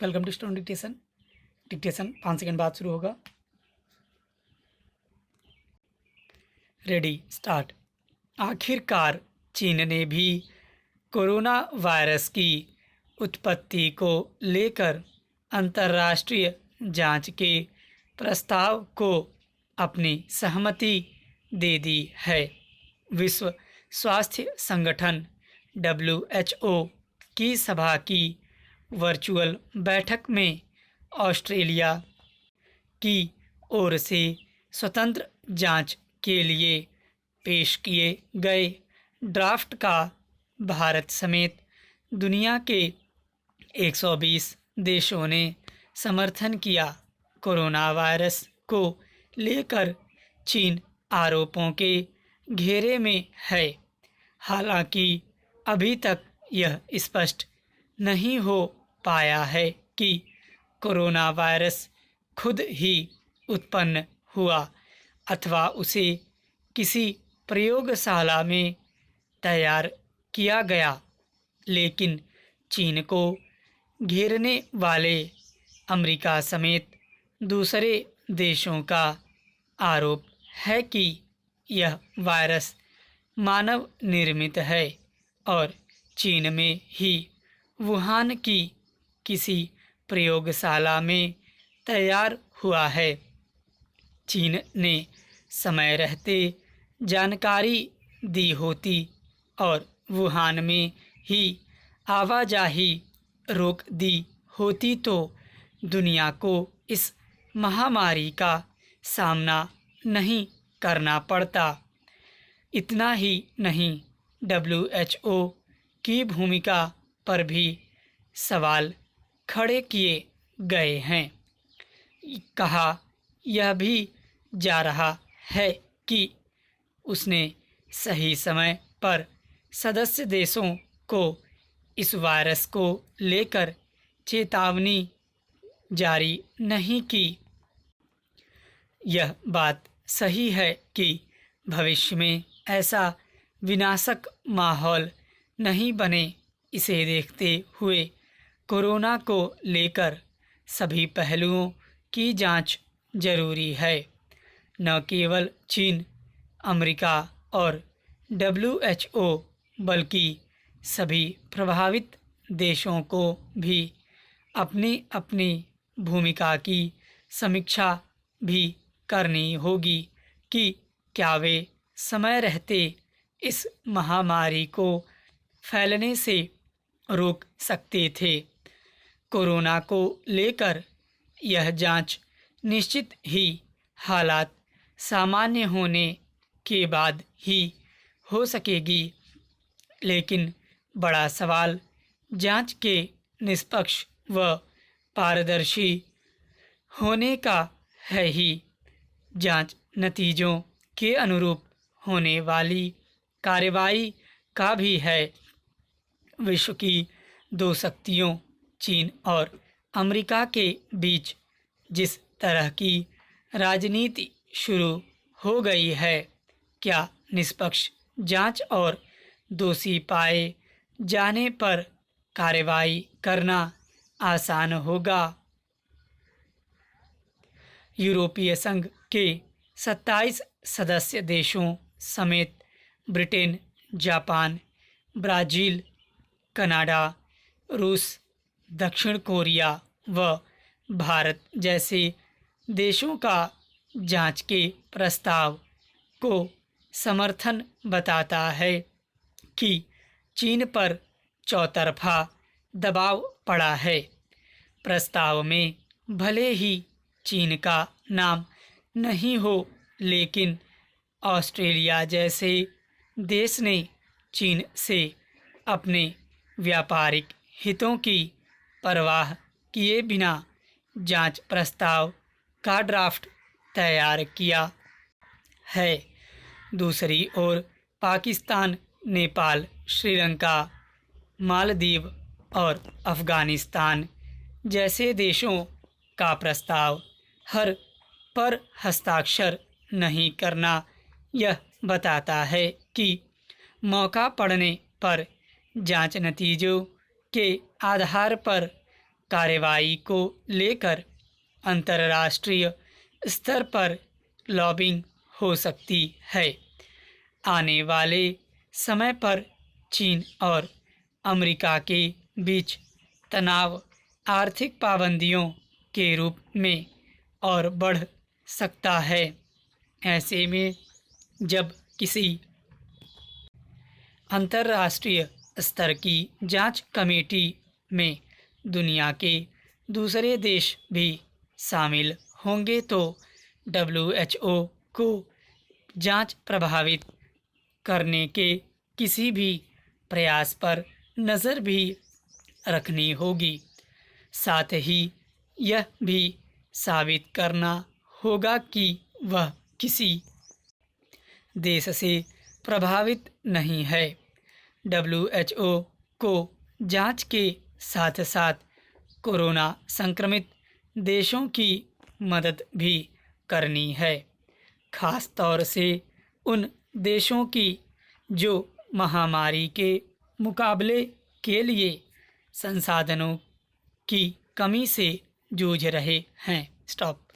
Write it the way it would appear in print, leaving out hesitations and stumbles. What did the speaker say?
Welcome to stone dictation. Dictation 5 second बाद शुरू होगा। Ready start. आखिरकार चीन ने भी कोरोना वायरस की उत्पत्ति को लेकर अंतर्राष्ट्रीय जांच के प्रस्ताव को अपनी सहमति दे दी है। विश्व स्वास्थ्य संगठन WHO की सभा की वर्चुअल बैठक में ऑस्ट्रेलिया की ओर से स्वतंत्र जांच के लिए पेश किए गए ड्राफ्ट का भारत समेत दुनिया के 120 देशों ने समर्थन किया। कोरोना वायरस को लेकर चीन आरोपों के घेरे में है। हालांकि अभी तक यह स्पष्ट नहीं हो पाया है कि कोरोना वायरस खुद ही उत्पन्न हुआ अथवा उसे किसी प्रयोगशाला में तैयार किया गया, लेकिन चीन को घेरने वाले अमेरिका समेत दूसरे देशों का आरोप है कि यह वायरस मानव निर्मित है और चीन में ही वुहान की किसी प्रयोगशाला में तैयार हुआ है। चीन ने समय रहते जानकारी दी होती और वुहान में ही आवाजाही रोक दी होती तो दुनिया को इस महामारी का सामना नहीं करना पड़ता। इतना ही नहीं, WHO की भूमिका पर भी सवाल खड़े किए गए हैं। कहा यह भी जा रहा है कि उसने सही समय पर सदस्य देशों को इस वायरस को लेकर चेतावनी जारी नहीं की। यह बात सही है कि भविष्य में ऐसा विनाशक माहौल नहीं बने। इसे देखते हुए कोरोना को लेकर सभी पहलुओं की जांच जरूरी है। न केवल चीन, अमेरिका और WHO बल्कि सभी प्रभावित देशों को भी अपनी अपनी भूमिका की समीक्षा भी करनी होगी कि क्या वे समय रहते इस महामारी को फैलने से रोक सकते थे। कोरोना को लेकर यह जांच निश्चित ही हालात सामान्य होने के बाद ही हो सकेगी, लेकिन बड़ा सवाल जांच के निष्पक्ष व पारदर्शी होने का है ही। जांच नतीजों के अनुरूप होने वाली कार्रवाई का भी है। विश्व की दो शक्तियों चीन और अमेरिका के बीच जिस तरह की राजनीति शुरू हो गई है, क्या निष्पक्ष जांच और दोषी पाए जाने पर कार्रवाई करना आसान होगा। यूरोपीय संघ के 27 सदस्य देशों समेत ब्रिटेन, जापान, ब्राज़ील, कनाडा, रूस, दक्षिण कोरिया व भारत जैसे देशों का जांच के प्रस्ताव को समर्थन बताता है कि चीन पर चौतरफा दबाव पड़ा है। प्रस्ताव में भले ही चीन का नाम नहीं हो, लेकिन ऑस्ट्रेलिया जैसे देश ने चीन से अपने व्यापारिक हितों की परवाह किए बिना जांच प्रस्ताव का ड्राफ्ट तैयार किया है। दूसरी ओर पाकिस्तान, नेपाल, श्रीलंका, मालदीव और अफ़गानिस्तान जैसे देशों का प्रस्ताव हर पर हस्ताक्षर नहीं करना यह बताता है कि मौका पड़ने पर जांच नतीजों के आधार पर कार्रवाई को लेकर अंतर्राष्ट्रीय स्तर पर लॉबिंग हो सकती है। आने वाले समय पर चीन और अमेरिका के बीच तनाव आर्थिक पाबंदियों के रूप में और बढ़ सकता है। ऐसे में जब किसी अंतर्राष्ट्रीय स्तर की जांच कमेटी में दुनिया के दूसरे देश भी शामिल होंगे तो WHO को जांच प्रभावित करने के किसी भी प्रयास पर नज़र भी रखनी होगी। साथ ही यह भी साबित करना होगा कि वह किसी देश से प्रभावित नहीं है। WHO को जांच के साथ साथ कोरोना संक्रमित देशों की मदद भी करनी है, खास तौर से उन देशों की जो महामारी के मुकाबले के लिए संसाधनों की कमी से जूझ रहे हैं। स्टॉप।